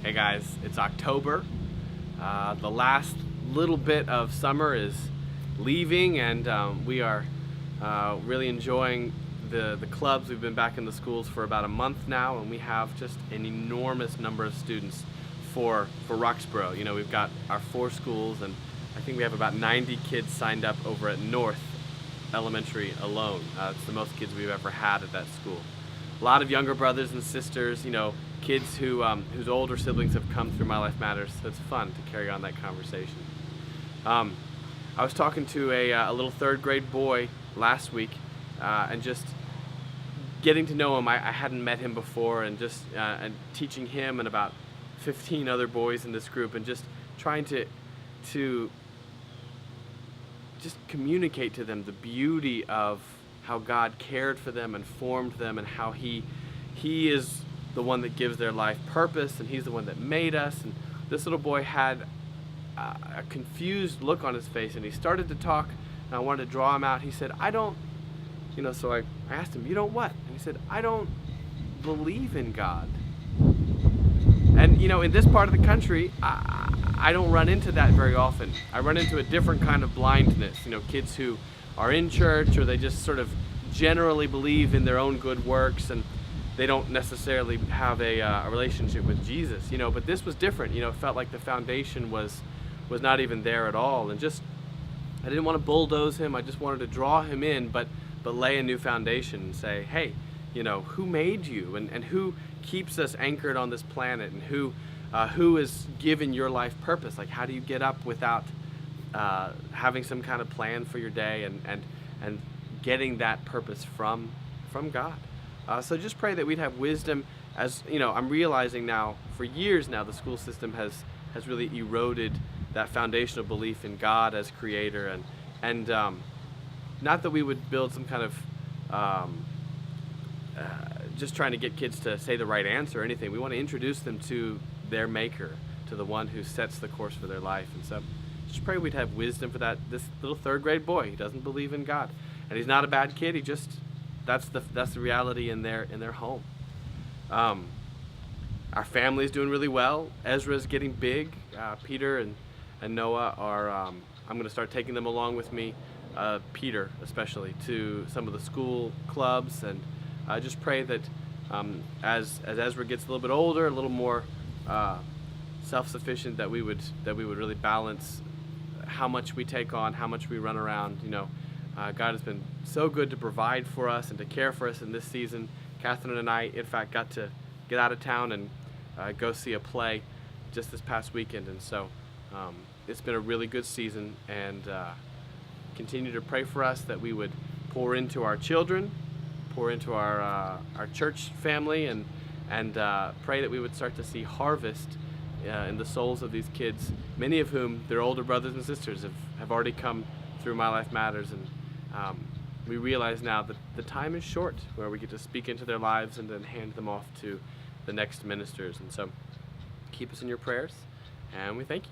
Hey guys, it's October. The last little bit of summer is leaving, and we are really enjoying the clubs. We've been back in the schools for about a month now, and we have just an enormous number of students for Roxborough. You know, we've got our 4 schools, and I think we have about 90 kids signed up over at North Elementary alone. It's the most kids we've ever had at that school. A lot of younger brothers and sisters, you know, kids who whose older siblings have come through My Life Matters, so it's fun to carry on that conversation. I was talking to a little 3rd grade boy last week, and just getting to know him. I hadn't met him before, and just and teaching him and about 15 other boys in this group, and just trying to just communicate to them the beauty of how God cared for them and formed them, and how He is the one that gives their life purpose, and He's the one that made us. And this little boy had a confused look on his face, and he started to talk, and I wanted to draw him out. He said, I don't, you know, so I asked him, you don't what? And he said, I don't believe in God. And, you know, in this part of the country, I don't run into that very often. I run into a different kind of blindness, you know, kids who are in church, or they just sort of generally believe in their own good works, and they don't necessarily have a relationship with Jesus, you know. But this was different, you know. It felt like the foundation was not even there at all, and just I didn't want to bulldoze him. I just wanted to draw him in, but lay a new foundation and say, hey, you know, who made you, and who keeps us anchored on this planet, and who has given your life purpose? Like, how do you get up without having some kind of plan for your day, and getting that purpose from God? So just pray that we'd have wisdom. As you know, I'm realizing now, for years now, the school system has really eroded that foundational belief in God as creator, and not that we would build some kind of just trying to get kids to say the right answer or anything. We want to introduce them to their maker, to the one who sets the course for their life. And so just pray we'd have wisdom for that. This little 3rd grade boy, he doesn't believe in God, and he's not a bad kid. He just that's the reality in their home. Our family is doing really well. Ezra's getting big. Peter and Noah are I'm going to start taking them along with me, Peter especially, to some of the school clubs, and just pray that as Ezra gets a little bit older, a little more self-sufficient, that we would really balance how much we take on, how much we run around. You know, God has been so good to provide for us and to care for us in this season. Catherine and I, in fact, got to get out of town and go see a play just this past weekend, and so it's been a really good season. And continue to pray for us that we would pour into our children, pour into our church family, and pray that we would start to see harvest in the souls of these kids, many of whom, their older brothers and sisters, have already come through My Life Matters. And we realize now that the time is short where we get to speak into their lives and then hand them off to the next ministers. And so keep us in your prayers, and we thank you.